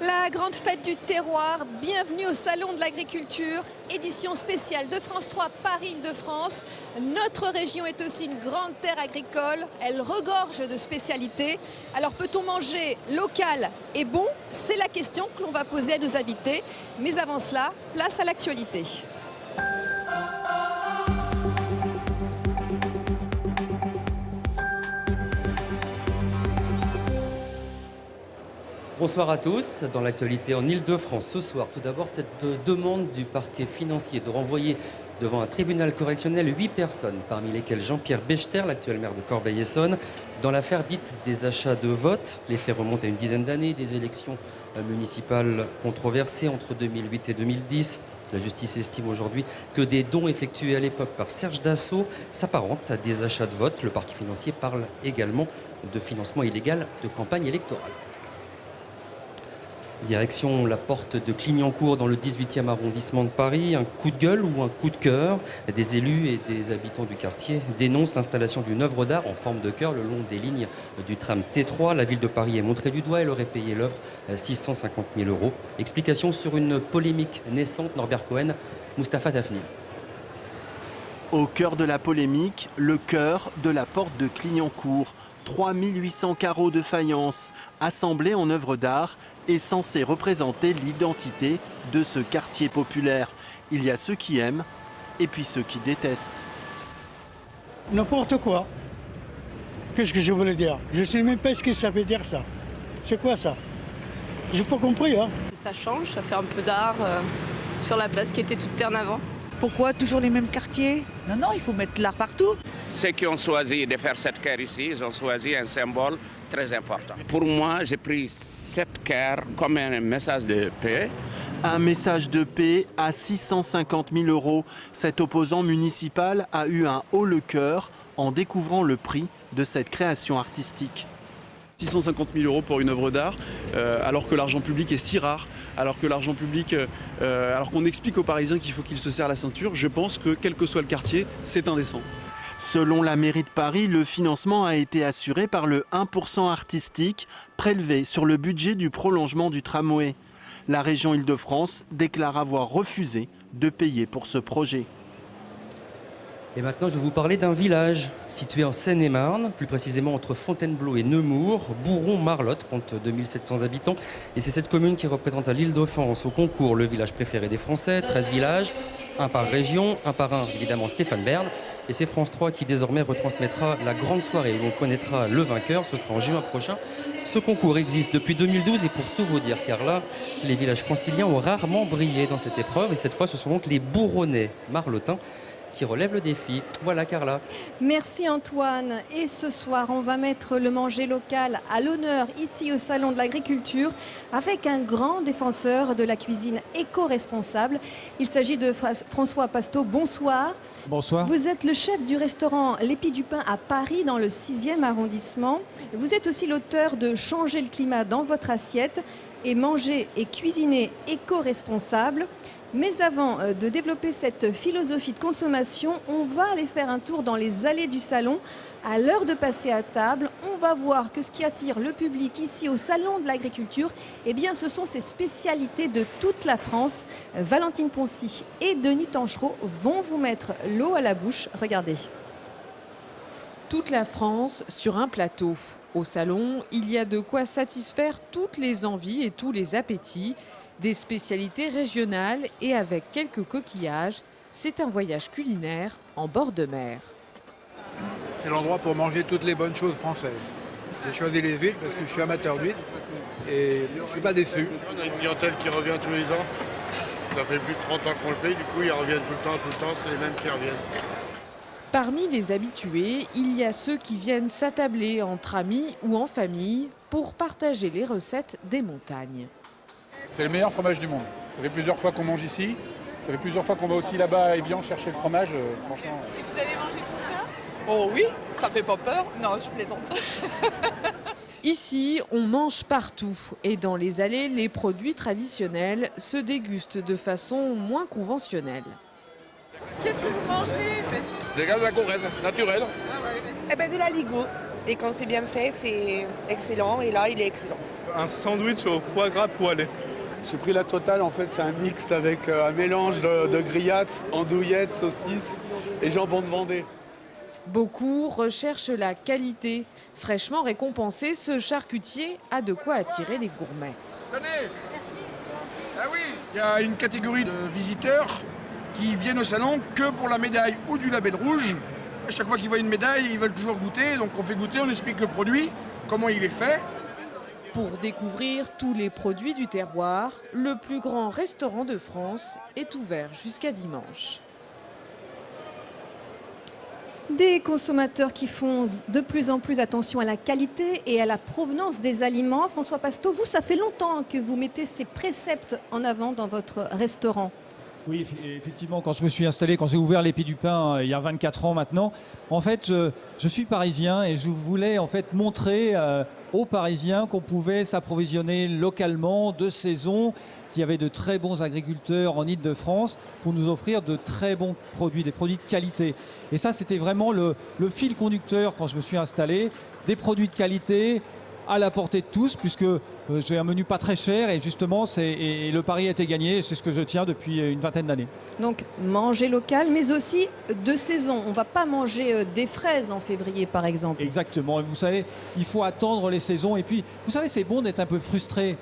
La grande fête du terroir, bienvenue au Salon de l'Agriculture, édition spéciale de France 3 Paris-Île-de-France. Notre région est aussi une grande terre agricole, elle regorge de spécialités. Alors peut-on manger local et bon? C'est la question que l'on va poser à nos invités. Mais avant cela, place à l'actualité. Bonsoir à tous. Dans l'actualité en Île-de-France ce soir, tout d'abord cette demande du parquet financier de renvoyer devant un tribunal correctionnel 8 personnes, parmi lesquelles Jean-Pierre Bechter, l'actuel maire de Corbeil-Essonnes, dans l'affaire dite des achats de vote. Les faits remontent à une dizaine d'années, des élections municipales controversées entre 2008 et 2010. La justice estime aujourd'hui que des dons effectués à l'époque par Serge Dassault s'apparentent à des achats de vote. Le parquet financier parle également de financement illégal de campagne électorale. Direction la porte de Clignancourt dans le 18e arrondissement de Paris. Un coup de gueule ou un coup de cœur? Des élus et des habitants du quartier dénoncent l'installation d'une œuvre d'art en forme de cœur le long des lignes du tram T3. La ville de Paris est montrée du doigt. Elle aurait payé l'œuvre 650 000 €. Explication sur une polémique naissante. Norbert Cohen, Mustapha Dafnil. Au cœur de la polémique, le cœur de la porte de Clignancourt. 3800 carreaux de faïence assemblés en œuvre d'art est censé représenter l'identité de ce quartier populaire. Il y a ceux qui aiment et puis ceux qui détestent. N'importe quoi. Qu'est-ce que je voulais dire? Je ne sais même pas ce que ça veut dire ça. C'est quoi ça? J'ai pas compris. Hein. Ça change, ça fait un peu d'art sur la place qui était toute terne avant. Pourquoi toujours les mêmes quartiers? Non, il faut mettre l'art partout. Ceux qui ont choisi de faire cette cœur ici, ils ont choisi un symbole très important. Pour moi, j'ai pris cette cœur comme un message de paix. Un message de paix à 650 000 €. Cet opposant municipal a eu un haut le cœur en découvrant le prix de cette création artistique. 650 000 € pour une œuvre d'art, alors que l'argent public est si rare, alors que l'argent public, alors qu'on explique aux Parisiens qu'il faut qu'ils se serrent la ceinture, je pense que quel que soit le quartier, c'est indécent. Selon la mairie de Paris, le financement a été assuré par le 1% artistique prélevé sur le budget du prolongement du tramway. La région Île-de-France déclare avoir refusé de payer pour ce projet. Et maintenant, je vais vous parler d'un village situé en Seine-et-Marne, plus précisément entre Fontainebleau et Nemours. Bourron-Marlotte compte 2700 habitants et c'est cette commune qui représente à l'Île-de-France au concours le village préféré des Français. 13 villages, un par région, un par un évidemment Stéphane Bern. Et c'est France 3 qui désormais retransmettra la grande soirée où on connaîtra le vainqueur. Ce sera en juin prochain. Ce concours existe depuis 2012 et pour tout vous dire, car là, les villages franciliens ont rarement brillé dans cette épreuve. Et cette fois, ce sont donc les Bourronnais marlottins qui relève le défi. Voilà Carla. Merci Antoine. Et ce soir, on va mettre le manger local à l'honneur ici au Salon de l'Agriculture avec un grand défenseur de la cuisine éco-responsable. Il s'agit de François Pasteau. Bonsoir. Bonsoir. Vous êtes le chef du restaurant L'Épi du Pain à Paris dans le 6e arrondissement. Vous êtes aussi l'auteur de Changer le climat dans votre assiette et manger et cuisiner éco-responsable. Mais avant de développer cette philosophie de consommation, on va aller faire un tour dans les allées du salon. À l'heure de passer à table, on va voir que ce qui attire le public ici au Salon de l'Agriculture, eh bien, ce sont ces spécialités de toute la France. Valentine Poncy et Denis Tanchereau vont vous mettre l'eau à la bouche. Regardez. Toute la France sur un plateau. Au salon, il y a de quoi satisfaire toutes les envies et tous les appétits. Des spécialités régionales et avec quelques coquillages, c'est un voyage culinaire en bord de mer. C'est l'endroit pour manger toutes les bonnes choses françaises. J'ai choisi les huîtres parce que je suis amateur d'huîtres et je ne suis pas déçu. On a une clientèle qui revient tous les ans. Ça fait plus de 30 ans qu'on le fait, du coup ils reviennent tout le temps, c'est les mêmes qui reviennent. Parmi les habitués, il y a ceux qui viennent s'attabler entre amis ou en famille pour partager les recettes des montagnes. C'est le meilleur fromage du monde. Ça fait plusieurs fois qu'on mange ici. Ça fait plusieurs fois qu'on va aussi là-bas à Évian chercher le fromage. Franchement. Si vous allez manger tout ça? Oh oui, ça fait pas peur. Non, je plaisante. Ici, on mange partout. Et dans les allées, les produits traditionnels se dégustent de façon moins conventionnelle. Qu'est-ce que vous mangez? C'est de la Corrèze, naturel. Eh bien, de l'aligot. Et quand c'est bien fait, c'est excellent. Et là, il est excellent. Un sandwich au foie gras poêlé. J'ai pris la totale, en fait, c'est un mix avec un mélange de grillades, andouillettes, saucisses et jambon de Vendée. Beaucoup recherchent la qualité. Fraîchement récompensé, ce charcutier a de quoi attirer les gourmets. Tenez. Merci, ah oui, il y a une catégorie de visiteurs qui viennent au salon que pour la médaille ou du label rouge. À chaque fois qu'ils voient une médaille, ils veulent toujours goûter. Donc on fait goûter, on explique le produit, comment il est fait. Pour découvrir tous les produits du terroir, le plus grand restaurant de France est ouvert jusqu'à dimanche. Des consommateurs qui font de plus en plus attention à la qualité et à la provenance des aliments. François Pasteau, vous, ça fait longtemps que vous mettez ces préceptes en avant dans votre restaurant. Oui, effectivement, quand je me suis installé, quand j'ai ouvert l'Épi du Pain il y a 24 ans maintenant, en fait, je suis parisien et je voulais en fait montrer aux Parisiens qu'on pouvait s'approvisionner localement, de saison, qu'il y avait de très bons agriculteurs en Île-de-France pour nous offrir de très bons produits, des produits de qualité. Et ça, c'était vraiment le fil conducteur quand je me suis installé, des produits de qualité à la portée de tous, puisque j'ai un menu pas très cher et justement et le pari a été gagné, c'est ce que je tiens depuis une vingtaine d'années. Donc manger local mais aussi de saison. On ne va pas manger des fraises en février par exemple. Exactement, et vous savez, il faut attendre les saisons et puis vous savez c'est bon d'être un peu frustré.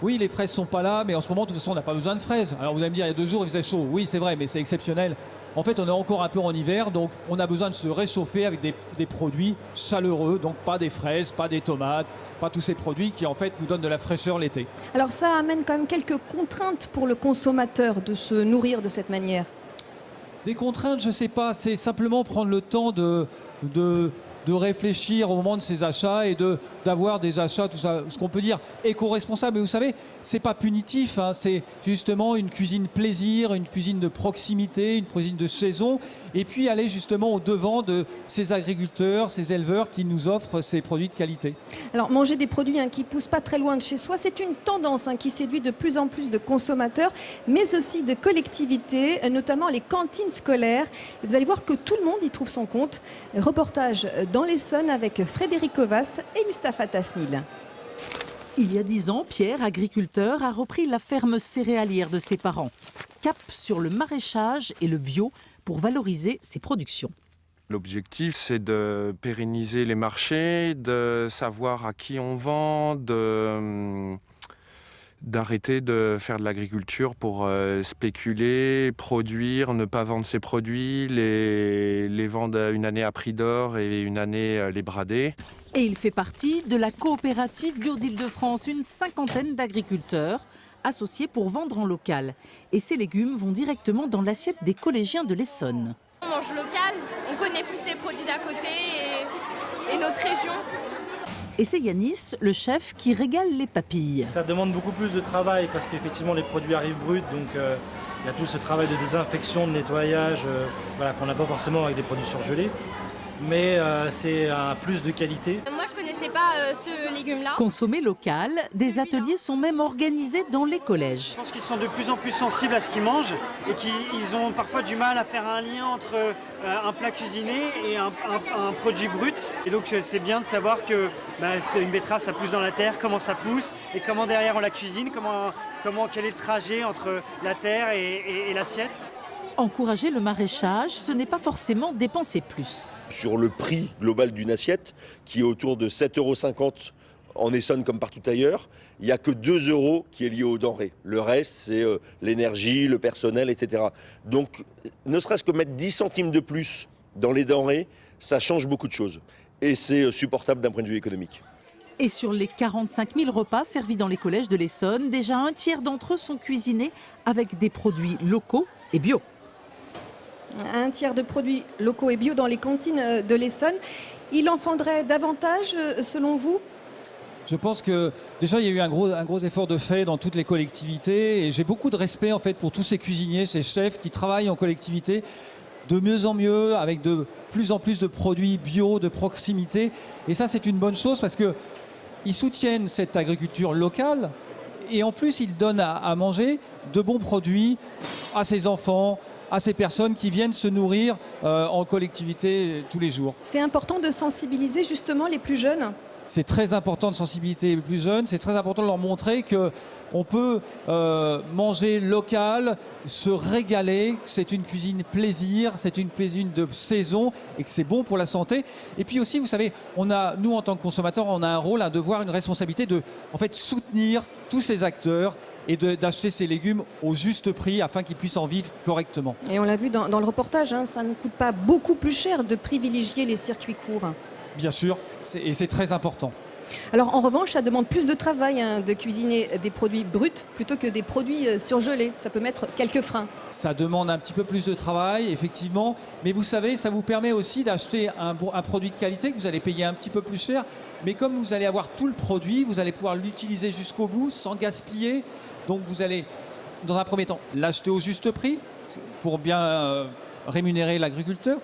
Oui, les fraises sont pas là, mais en ce moment de toute façon on n'a pas besoin de fraises. Alors vous allez me dire il y a 2 jours il faisait chaud, oui c'est vrai mais c'est exceptionnel. En fait, on est encore un peu en hiver, donc on a besoin de se réchauffer avec des produits chaleureux, donc pas des fraises, pas des tomates, pas tous ces produits qui en fait nous donnent de la fraîcheur l'été. Alors ça amène quand même quelques contraintes pour le consommateur de se nourrir de cette manière. Des contraintes, je ne sais pas, c'est simplement prendre le temps de réfléchir au moment de ses achats et d'avoir des achats, tout ça, ce qu'on peut dire éco-responsable. Mais vous savez, c'est pas punitif, hein, c'est justement une cuisine plaisir, une cuisine de proximité, une cuisine de saison, et puis aller justement au devant de ces agriculteurs, ces éleveurs qui nous offrent ces produits de qualité. Alors manger des produits qui poussent pas très loin de chez soi, c'est une tendance qui séduit de plus en plus de consommateurs, mais aussi de collectivités, notamment les cantines scolaires. Et vous allez voir que tout le monde y trouve son compte. Reportage dans l'Essonne avec Frédéric Ovas et Mustapha Tafnil. Il y a 10 ans, Pierre, agriculteur, a repris la ferme céréalière de ses parents. Cap sur le maraîchage et le bio pour valoriser ses productions. L'objectif, c'est de pérenniser les marchés, de savoir à qui on vend, d'arrêter de faire de l'agriculture pour spéculer, produire, ne pas vendre ses produits, les vendre une année à prix d'or et une année les brader. Et il fait partie de la coopérative Bio d'Île-de-France, une 50aine d'agriculteurs associés pour vendre en local. Et ces légumes vont directement dans l'assiette des collégiens de l'Essonne. On mange local, on connaît plus les produits d'à côté et notre région. Et c'est Yanis, le chef, qui régale les papilles. Ça demande beaucoup plus de travail parce qu'effectivement les produits arrivent bruts, donc il y a tout ce travail de désinfection, de nettoyage, qu'on n'a pas forcément avec des produits surgelés. Mais c'est un plus de qualité. Moi je connaissais pas ce légume-là. Consommer local, des ateliers sont même organisés dans les collèges. Je pense qu'ils sont de plus en plus sensibles à ce qu'ils mangent et qu'ils ont parfois du mal à faire un lien entre un plat cuisiné et un produit brut. Et donc c'est bien de savoir que une betterave ça pousse dans la terre, comment ça pousse et comment derrière on la cuisine, quel est le trajet entre la terre et l'assiette. Encourager le maraîchage, ce n'est pas forcément dépenser plus. Sur le prix global d'une assiette, qui est autour de 7,50 € en Essonne comme partout ailleurs, il n'y a que 2 € qui est lié aux denrées. Le reste, c'est l'énergie, le personnel, etc. Donc, ne serait-ce que mettre 10 centimes de plus dans les denrées, ça change beaucoup de choses. Et c'est supportable d'un point de vue économique. Et sur les 45 000 repas servis dans les collèges de l'Essonne, déjà un tiers d'entre eux sont cuisinés avec des produits locaux et bio. Un tiers de produits locaux et bio dans les cantines de l'Essonne. Il en faudrait davantage, selon vous ? Je pense que déjà il y a eu un gros effort de fait dans toutes les collectivités et j'ai beaucoup de respect en fait pour tous ces cuisiniers, ces chefs qui travaillent en collectivité de mieux en mieux avec de plus en plus de produits bio, de proximité. Et ça c'est une bonne chose parce qu'ils soutiennent cette agriculture locale et en plus ils donnent à manger de bons produits à ses enfants, à ces personnes qui viennent se nourrir en collectivité tous les jours. C'est important de sensibiliser justement les plus jeunes. C'est très important de sensibiliser les plus jeunes, c'est très important de leur montrer qu'on peut manger local, se régaler, que c'est une cuisine plaisir, c'est une cuisine de saison et que c'est bon pour la santé. Et puis aussi, vous savez, nous en tant que consommateurs, on a un rôle, un devoir, une responsabilité de soutenir tous ces acteurs et d'acheter ces légumes au juste prix afin qu'ils puissent en vivre correctement. Et on l'a vu dans le reportage, ça ne coûte pas beaucoup plus cher de privilégier les circuits courts. Bien sûr, et c'est très important. Alors en revanche, ça demande plus de travail de cuisiner des produits bruts plutôt que des produits surgelés. Ça peut mettre quelques freins. Ça demande un petit peu plus de travail, effectivement. Mais vous savez, ça vous permet aussi d'acheter un produit de qualité que vous allez payer un petit peu plus cher. Mais comme vous allez avoir tout le produit, vous allez pouvoir l'utiliser jusqu'au bout sans gaspiller. Donc vous allez, dans un premier temps, l'acheter au juste prix pour bien rémunérer l'agriculteur.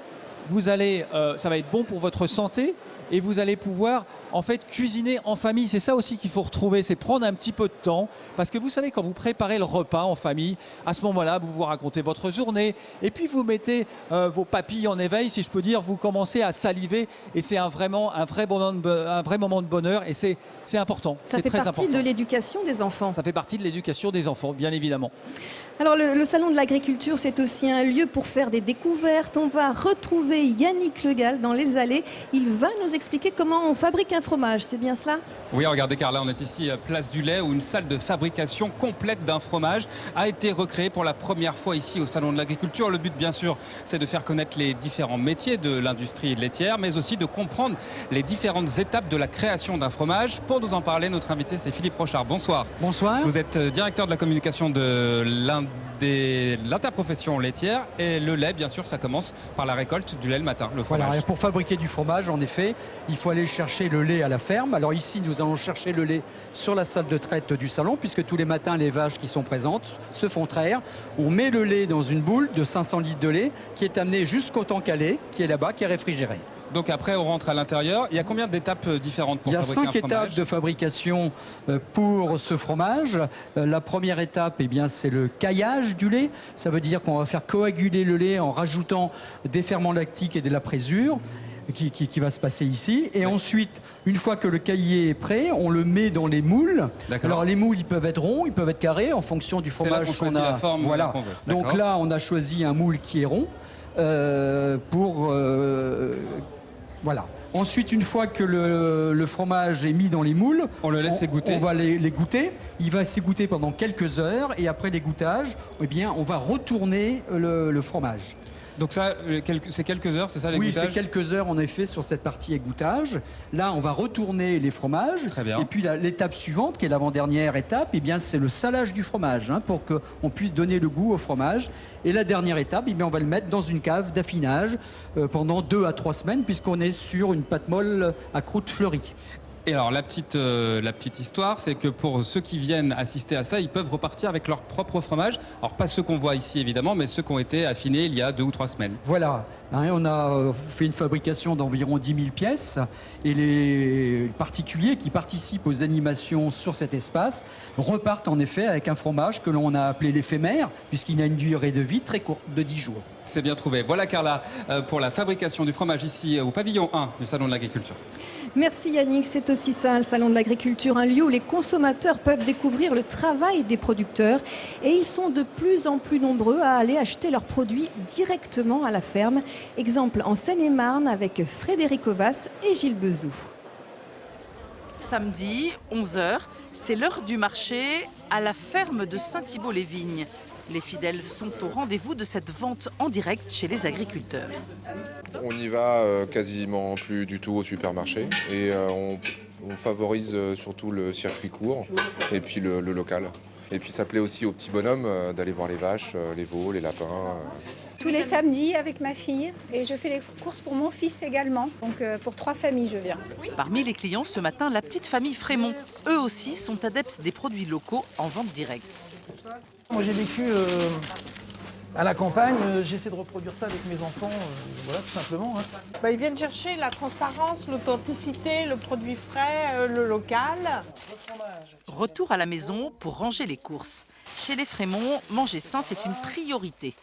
Ça va être bon pour votre santé et vous allez pouvoir en fait cuisiner en famille. C'est ça aussi qu'il faut retrouver, c'est prendre un petit peu de temps parce que vous savez, quand vous préparez le repas en famille, à ce moment-là, vous vous racontez votre journée et puis vous mettez vos papilles en éveil, si je peux dire, vous commencez à saliver et c'est un vrai moment de bonheur et c'est important. Ça fait partie de l'éducation des enfants. Ça fait partie de l'éducation des enfants, bien évidemment. Alors le Salon de l'Agriculture, c'est aussi un lieu pour faire des découvertes. On va retrouver Yannick Le Gall dans les allées. Il va nous expliquer comment on fabrique un fromage, c'est bien cela ? Oui, regardez Carla, on est ici à Place du Lait où une salle de fabrication complète d'un fromage a été recréée pour la première fois ici au Salon de l'Agriculture. Le but, bien sûr, c'est de faire connaître les différents métiers de l'industrie laitière, mais aussi de comprendre les différentes étapes de la création d'un fromage. Pour nous en parler, notre invité, c'est Philippe Rochard. Bonsoir. Bonsoir. Vous êtes directeur de la communication de l'interprofession laitière et le lait, bien sûr, ça commence par la récolte du lait le matin, le fromage. Voilà, pour fabriquer du fromage, en effet, il faut aller chercher le lait à la ferme. Alors ici, nous allons chercher le lait sur la salle de traite du salon, puisque tous les matins, les vaches qui sont présentes se font traire. On met le lait dans une boule de 500 litres de lait qui est amené jusqu'au tank à lait, qui est là-bas, qui est réfrigéré. Donc après, on rentre à l'intérieur. Il y a combien d'étapes différentes pour fabriquer un fromage ? Il y a 5 étapes de fabrication pour ce fromage. La première étape, c'est le caillage du lait. Ça veut dire qu'on va faire coaguler le lait en rajoutant des ferments lactiques et de la présure. Qui va se passer ici. Et ensuite, une fois que le caillé est prêt, on le met dans les moules. Alors les moules, ils peuvent être ronds, ils peuvent être carrés en fonction du fromage qu'on a. La forme voilà. Qu'on veut. Donc là, on a choisi un moule qui est rond. Voilà. Ensuite, une fois que le fromage est mis dans les moules, on le laisse égoutter. On va les goûter. Il va s'égoutter pendant quelques heures et après l'égouttage, on va retourner le fromage. Donc ça, c'est quelques heures, c'est ça l'égouttage ? Oui, c'est quelques heures en effet sur cette partie égouttage. Là, on va retourner les fromages. Très bien. Et puis l'étape suivante, qui est l'avant-dernière étape, c'est le salage du fromage, pour qu'on puisse donner le goût au fromage. Et la dernière étape, on va le mettre dans une cave d'affinage pendant 2 à 3 semaines, puisqu'on est sur une pâte molle à croûte fleurie. Et alors la petite histoire, c'est que pour ceux qui viennent assister à ça, ils peuvent repartir avec leur propre fromage. Alors pas ceux qu'on voit ici évidemment, mais ceux qui ont été affinés il y a 2 ou 3 semaines. Voilà, on a fait une fabrication d'environ 10 000 pièces et les particuliers qui participent aux animations sur cet espace repartent en effet avec un fromage que l'on a appelé l'éphémère, puisqu'il a une durée de vie très courte, de 10 jours. C'est bien trouvé. Voilà Carla pour la fabrication du fromage ici au pavillon 1 du Salon de l'Agriculture. Merci Yannick, c'est aussi ça, le Salon de l'Agriculture, un lieu où les consommateurs peuvent découvrir le travail des producteurs et ils sont de plus en plus nombreux à aller acheter leurs produits directement à la ferme. Exemple en Seine-et-Marne avec Frédéric Ovas et Gilles Bezou. Samedi, 11h, c'est l'heure du marché à la ferme de Saint-Thibault-les-Vignes. Les fidèles sont au rendez-vous de cette vente en direct chez les agriculteurs. On n'y va quasiment plus du tout au supermarché et on favorise surtout le circuit court et puis le local. Et puis ça plaît aussi aux petits bonhommes d'aller voir les vaches, les veaux, les lapins. Tous les samedis avec ma fille et je fais les courses pour mon fils également. Donc pour 3 familles je viens. Parmi les clients ce matin, la petite famille Frémont. Eux aussi sont adeptes des produits locaux en vente directe. Moi j'ai vécu à la campagne, j'essaie de reproduire ça avec mes enfants, voilà tout simplement. Ils viennent chercher la transparence, l'authenticité, le produit frais, le local. Retour à la maison pour ranger les courses. Chez les Frémont, manger sain c'est une priorité.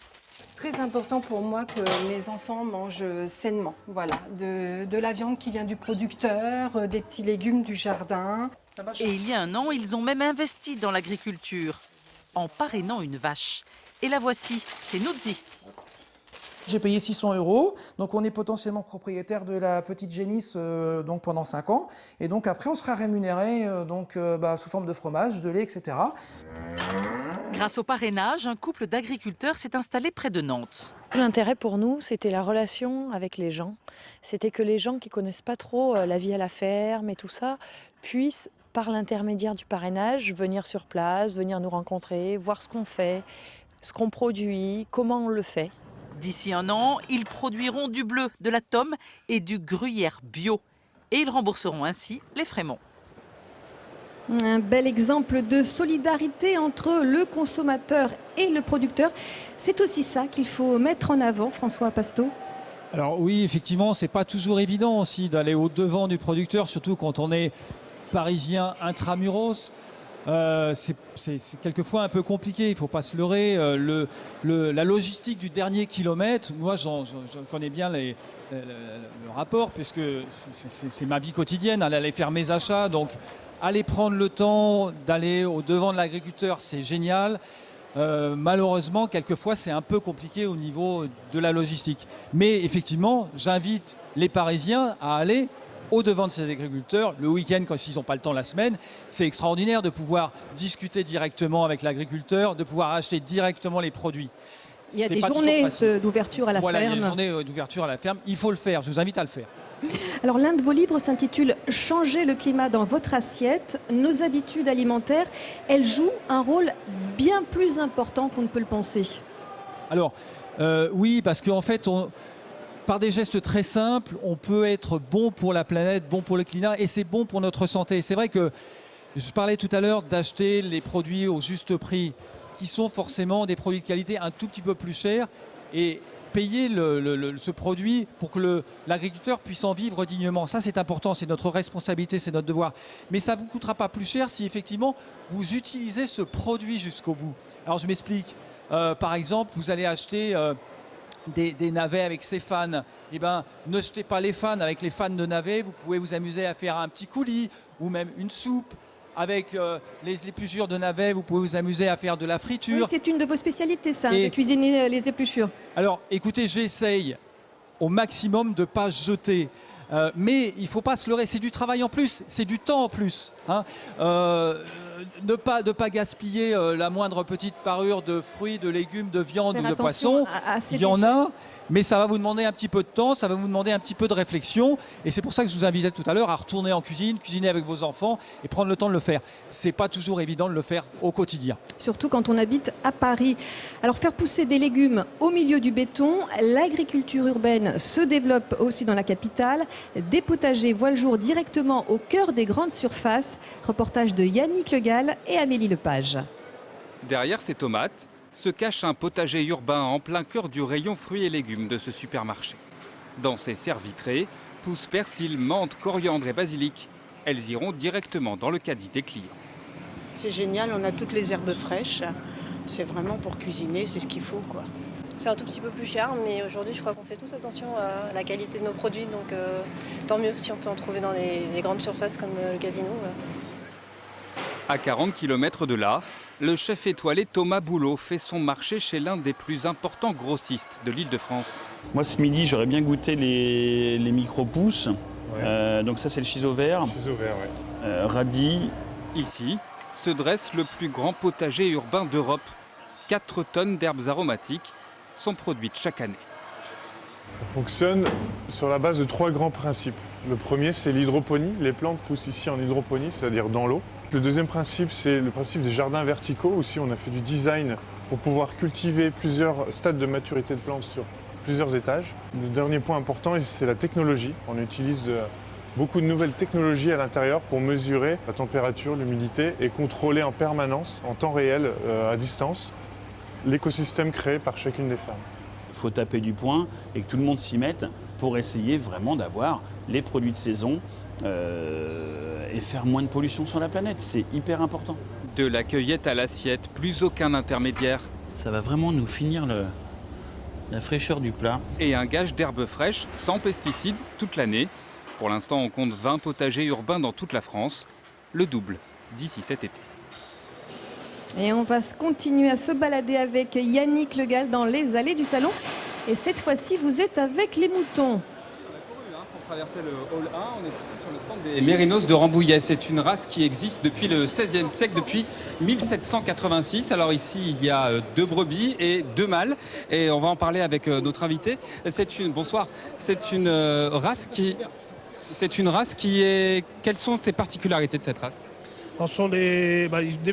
très important pour moi que mes enfants mangent sainement. Voilà, de la viande qui vient du producteur, des petits légumes du jardin. Et il y a un an, ils ont même investi dans l'agriculture en parrainant une vache. Et la voici, c'est Noudzi. J'ai payé 600 €, donc on est potentiellement propriétaire de la petite génisse donc pendant 5 ans. Et donc après, on sera rémunéré sous forme de fromage, de lait, etc. Grâce au parrainage, un couple d'agriculteurs s'est installé près de Nantes. L'intérêt pour nous, c'était la relation avec les gens. C'était que les gens qui ne connaissent pas trop la vie à la ferme et tout ça puissent, par l'intermédiaire du parrainage, venir sur place, venir nous rencontrer, voir ce qu'on fait, ce qu'on produit, comment on le fait. D'ici un an, ils produiront du bleu, de la tome et du gruyère bio. Et ils rembourseront ainsi les Frémonts. Un bel exemple de solidarité entre le consommateur et le producteur. C'est aussi ça qu'il faut mettre en avant, François Pasteau. Alors oui, effectivement, c'est pas toujours évident aussi d'aller au-devant du producteur, surtout quand on est parisien intramuros. C'est quelquefois un peu compliqué, il ne faut pas se leurrer. La logistique du dernier kilomètre, moi j'en connais bien le rapport, puisque c'est ma vie quotidienne, aller faire mes achats. Donc aller prendre le temps d'aller au-devant de l'agriculteur, c'est génial. Malheureusement, quelquefois, c'est un peu compliqué au niveau de la logistique. Mais effectivement, j'invite les Parisiens à aller au-devant de ces agriculteurs, le week-end, quand ils n'ont pas le temps la semaine. C'est extraordinaire de pouvoir discuter directement avec l'agriculteur, de pouvoir acheter directement les produits. Il y a des journées d'ouverture à la ferme. Voilà, il y a des journées d'ouverture à la ferme. Il faut le faire, je vous invite à le faire. Alors l'un de vos livres s'intitule « Changer le climat dans votre assiette ». Nos habitudes alimentaires, elles jouent un rôle bien plus important qu'on ne peut le penser. Alors, oui, parce qu'en fait, par des gestes très simples, on peut être bon pour la planète, bon pour le climat, et c'est bon pour notre santé. C'est vrai que je parlais tout à l'heure d'acheter les produits au juste prix, qui sont forcément des produits de qualité un tout petit peu plus chers, et payer ce produit pour que l'agriculteur puisse en vivre dignement. Ça, c'est important, c'est notre responsabilité, c'est notre devoir. Mais ça ne vous coûtera pas plus cher si effectivement vous utilisez ce produit jusqu'au bout. Alors je m'explique. Par exemple, vous allez acheter des navets avec ses fans. Eh ben, ne jetez pas les fans. Avec les fans de navets, vous pouvez vous amuser à faire un petit coulis ou même une soupe. Avec les épluchures de navets, vous pouvez vous amuser à faire de la friture. Oui, c'est une de vos spécialités, ça, de cuisiner les épluchures. Alors, écoutez, j'essaye au maximum de ne pas jeter. Mais il ne faut pas se leurrer, c'est du travail en plus, c'est du temps en plus. Hein. Ne pas gaspiller la moindre petite parure de fruits, de légumes, de viande ou de poisson. Il y en a, mais ça va vous demander un petit peu de temps, ça va vous demander un petit peu de réflexion. Et c'est pour ça que je vous invitais tout à l'heure à retourner en cuisine, cuisiner avec vos enfants et prendre le temps de le faire. Ce n'est pas toujours évident de le faire au quotidien. Surtout quand on habite à Paris. Alors faire pousser des légumes au milieu du béton, l'agriculture urbaine se développe aussi dans la capitale. Des potagers voient le jour directement au cœur des grandes surfaces. Reportage de Yannick Le Gall et Amélie Lepage. Derrière ces tomates se cache un potager urbain en plein cœur du rayon fruits et légumes de ce supermarché. Dans ces serres vitrées poussent persil, menthe, coriandre et basilic. Elles iront directement dans le caddie des clients. C'est génial, on a toutes les herbes fraîches. C'est vraiment pour cuisiner, c'est ce qu'il faut, quoi. C'est un tout petit peu plus cher, mais aujourd'hui je crois qu'on fait tous attention à la qualité de nos produits, donc tant mieux si on peut en trouver dans les grandes surfaces comme le Casino. À 40 km de là, le chef étoilé Thomas Boulot fait son marché chez l'un des plus importants grossistes de l'Île-de-France. Moi ce midi j'aurais bien goûté les micro-pousses. Ouais. Donc ça c'est le chiso vert. Chiso vert, ouais. Radis. Ici se dresse le plus grand potager urbain d'Europe. 4 tonnes d'herbes aromatiques sont produites chaque année. Ça fonctionne sur la base de 3 grands principes. Le premier, c'est l'hydroponie. Les plantes poussent ici en hydroponie, c'est-à-dire dans l'eau. Le deuxième principe, c'est le principe des jardins verticaux. Aussi, on a fait du design pour pouvoir cultiver plusieurs stades de maturité de plantes sur plusieurs étages. Le dernier point important, c'est la technologie. On utilise beaucoup de nouvelles technologies à l'intérieur pour mesurer la température, l'humidité et contrôler en permanence, en temps réel, à distance, l'écosystème créé par chacune des fermes. Il faut taper du poing et que tout le monde s'y mette pour essayer vraiment d'avoir les produits de saison et faire moins de pollution sur la planète. C'est hyper important. De la cueillette à l'assiette, plus aucun intermédiaire. Ça va vraiment nous finir la fraîcheur du plat. Et un gage d'herbes fraîches sans pesticides toute l'année. Pour l'instant, on compte 20 potagers urbains dans toute la France, le double d'ici cet été. Et on va continuer à se balader avec Yannick Le Gall dans les allées du salon. Et cette fois-ci, vous êtes avec les moutons. Pour traverser le hall 1, on est ici sur le stand des Mérinos de Rambouillet. C'est une race qui existe depuis le XVIe siècle, depuis 1786. Alors ici, il y a 2 brebis et 2 mâles. Et on va en parler avec notre invité. Bonsoir. C'est une race qui est... Quelles sont ses particularités de cette race ?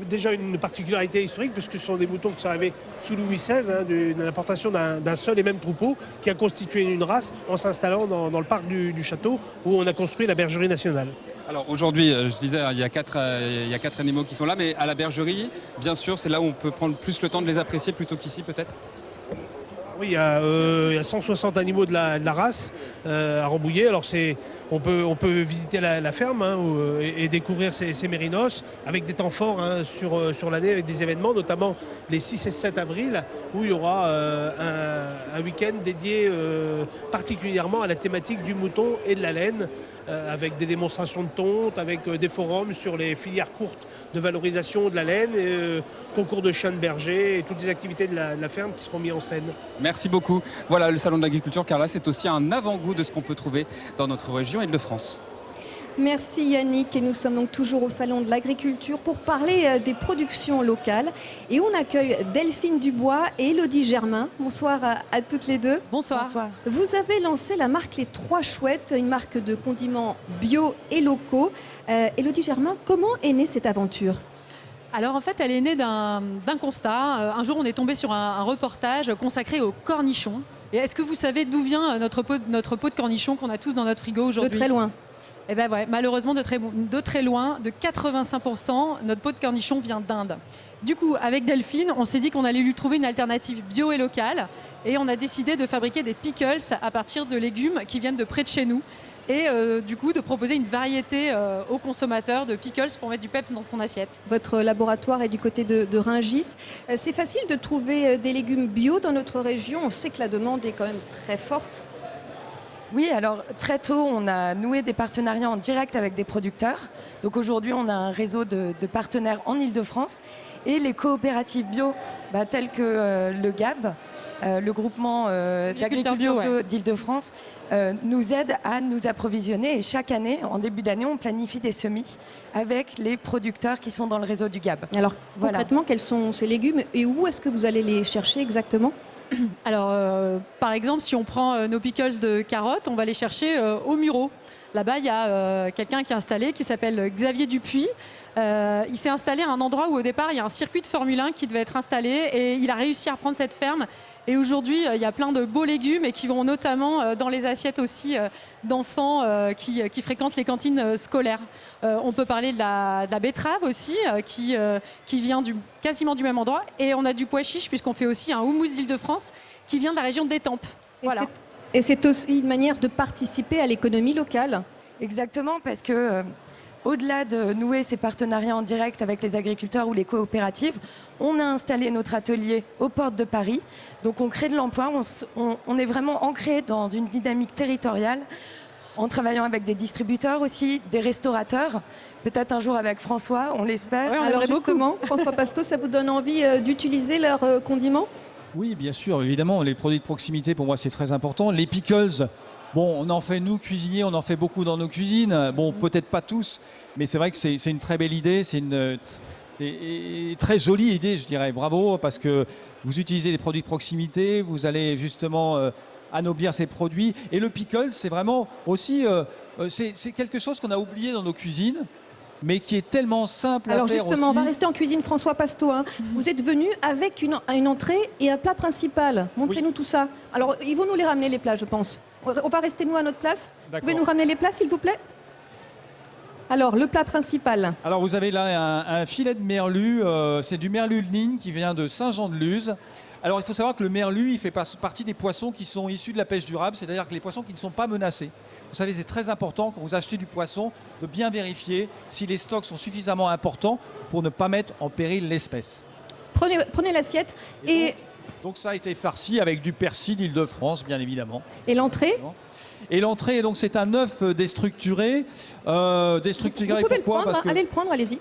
Déjà une particularité historique, puisque ce sont des moutons qui sont arrivés sous Louis XVI, de l'importation d'un seul et même troupeau qui a constitué une race en s'installant dans le parc du château où on a construit la bergerie nationale. Alors aujourd'hui, je disais, il y a 4 animaux qui sont là, mais à la bergerie, bien sûr, c'est là où on peut prendre plus le temps de les apprécier plutôt qu'ici peut-être ? Oui, il y a 160 animaux de la race à Rambouillet. Alors on peut visiter la ferme et découvrir ces mérinos avec des temps forts sur l'année, avec des événements, notamment les 6 et 7 avril, où il y aura un week-end dédié particulièrement à la thématique du mouton et de la laine, avec des démonstrations de tonte, avec des forums sur les filières courtes de valorisation de la laine, concours de chiens de berger et toutes les activités de la ferme qui seront mises en scène. Merci beaucoup. Voilà, le Salon de l'Agriculture, car là, c'est aussi un avant-goût de ce qu'on peut trouver dans notre région Île-de-France. Merci Yannick, et nous sommes donc toujours au Salon de l'Agriculture pour parler des productions locales. Et on accueille Delphine Dubois et Élodie Germain. Bonsoir à toutes les deux. Bonsoir. Vous avez lancé la marque Les Trois Chouettes, une marque de condiments bio et locaux. Élodie Germain, comment est née cette aventure ? Alors en fait, elle est née d'un constat. Un jour, on est tombé sur un reportage consacré aux cornichons. Et est-ce que vous savez d'où vient notre pot de cornichons qu'on a tous dans notre frigo aujourd'hui ? De très loin. Eh bien ouais, malheureusement de très loin, de 85%, notre pot de cornichons vient d'Inde. Du coup, avec Delphine, on s'est dit qu'on allait lui trouver une alternative bio et locale. Et on a décidé de fabriquer des pickles à partir de légumes qui viennent de près de chez nous. Et du coup, de proposer une variété aux consommateurs de pickles pour mettre du peps dans son assiette. Votre laboratoire est du côté de Rungis. C'est facile de trouver des légumes bio dans notre région. On sait que la demande est quand même très forte. Oui, alors très tôt, on a noué des partenariats en direct avec des producteurs. Donc aujourd'hui, on a un réseau de partenaires en Île-de-France. Et les coopératives bio, telles que le GAB, le groupement d'agriculture bio d'Île-de-France, nous aident à nous approvisionner. Et chaque année, en début d'année, on planifie des semis avec les producteurs qui sont dans le réseau du GAB. Alors concrètement, quels sont ces légumes et où est-ce que vous allez les chercher exactement ? Alors, par exemple, si on prend nos pickles de carottes, on va les chercher au Mureau. Là-bas, il y a quelqu'un qui est installé, qui s'appelle Xavier Dupuis. Il s'est installé à un endroit où, au départ, il y a un circuit de Formule 1 qui devait être installé. Et il a réussi à reprendre cette ferme. Et aujourd'hui, il y a plein de beaux légumes et qui vont notamment dans les assiettes aussi d'enfants qui fréquentent les cantines scolaires. On peut parler de la betterave aussi, qui vient quasiment du même endroit. Et on a du pois chiche, puisqu'on fait aussi un houmous d'Île-de-France qui vient de la région d'Étampes. Voilà. Et c'est aussi une manière de participer à l'économie locale. Exactement, parce que au-delà de nouer ces partenariats en direct avec les agriculteurs ou les coopératives, on a installé notre atelier aux portes de Paris. Donc on crée de l'emploi, on est vraiment ancré dans une dynamique territoriale, en travaillant avec des distributeurs aussi, des restaurateurs, peut-être un jour avec François, on l'espère. Ouais, alors justement, François Pasteau, ça vous donne envie d'utiliser leurs condiments ? Oui, bien sûr, évidemment, les produits de proximité, pour moi, c'est très important. Les pickles, bon, on en fait, nous, cuisiniers, on en fait beaucoup dans nos cuisines. Bon, peut-être pas tous, mais c'est vrai que c'est une très belle idée, c'est une très jolie idée, je dirais. Bravo, parce que vous utilisez des produits de proximité, vous allez justement anoblir ces produits. Et le pickle, c'est vraiment aussi, c'est quelque chose qu'on a oublié dans nos cuisines, mais qui est tellement simple à faire. Alors justement, aussi. on va rester en cuisine, François Pasteau. Vous êtes venu avec une entrée et un plat principal. Montrez-nous tout ça. Alors, ils vont nous les ramener, les plats, je pense. On va rester, nous, à notre place. Vous pouvez nous ramener les plats, s'il vous plaît ? Alors, le plat principal. Alors, vous avez là un filet de merlu. C'est du merlu de ligne qui vient de Saint-Jean-de-Luz. Alors, il faut savoir que le merlu, il fait partie des poissons qui sont issus de la pêche durable, c'est-à-dire que les poissons qui ne sont pas menacés. Vous savez, c'est très important quand vous achetez du poisson de bien vérifier si les stocks sont suffisamment importants pour ne pas mettre en péril l'espèce. Prenez l'assiette et Donc ça a été farci avec du persil d'Île-de-France, bien évidemment. Et l'entrée? Et l'entrée, donc c'est un œuf déstructuré. Déstructuré Vous pouvez le pourquoi? prendre, allez le prendre, allez-y.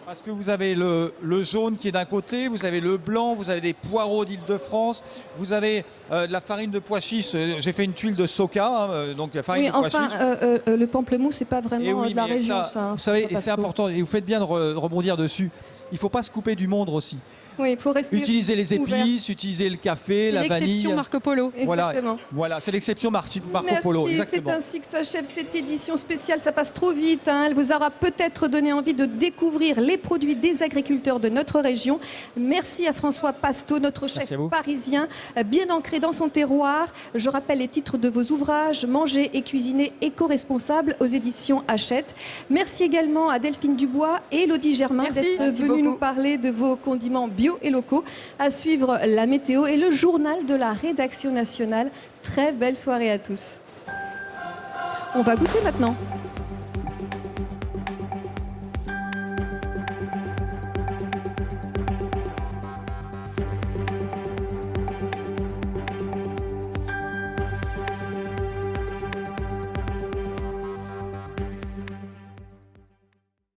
Parce que vous avez le jaune qui est d'un côté, vous avez le blanc, vous avez des poireaux d'Île-de-France, vous avez de la farine de pois chiche. J'ai fait une tuile de soca, donc la farine Oui, de pois enfin, chiche. le pamplemousse, c'est pas vraiment Et oui, de la mais région, ça, ça. hein, vous savez, et pas c'est trop. important, et vous faites bien de rebondir dessus. Il ne faut pas se couper du monde aussi. Oui, il faut rester Utiliser les ouvert. épices, utiliser le café, C'est la vanille. l'exception Marco Polo. Voilà, Exactement. voilà, c'est l'exception Marco Merci, Polo, c'est exactement. ainsi que s'achève cette édition spéciale. Ça passe trop vite. Elle vous aura peut-être donné envie de découvrir les produits des agriculteurs de notre région. Merci à François Pasteau, notre chef parisien, bien ancré dans son terroir. Je rappelle les titres de vos ouvrages: Manger et cuisiner éco-responsable aux éditions Hachette. Merci également à Delphine Dubois et Elodie Germain d'être venues nous parler de vos condiments bio et locaux. À suivre la météo et le journal de la rédaction nationale. Très belle soirée à tous. On va goûter maintenant.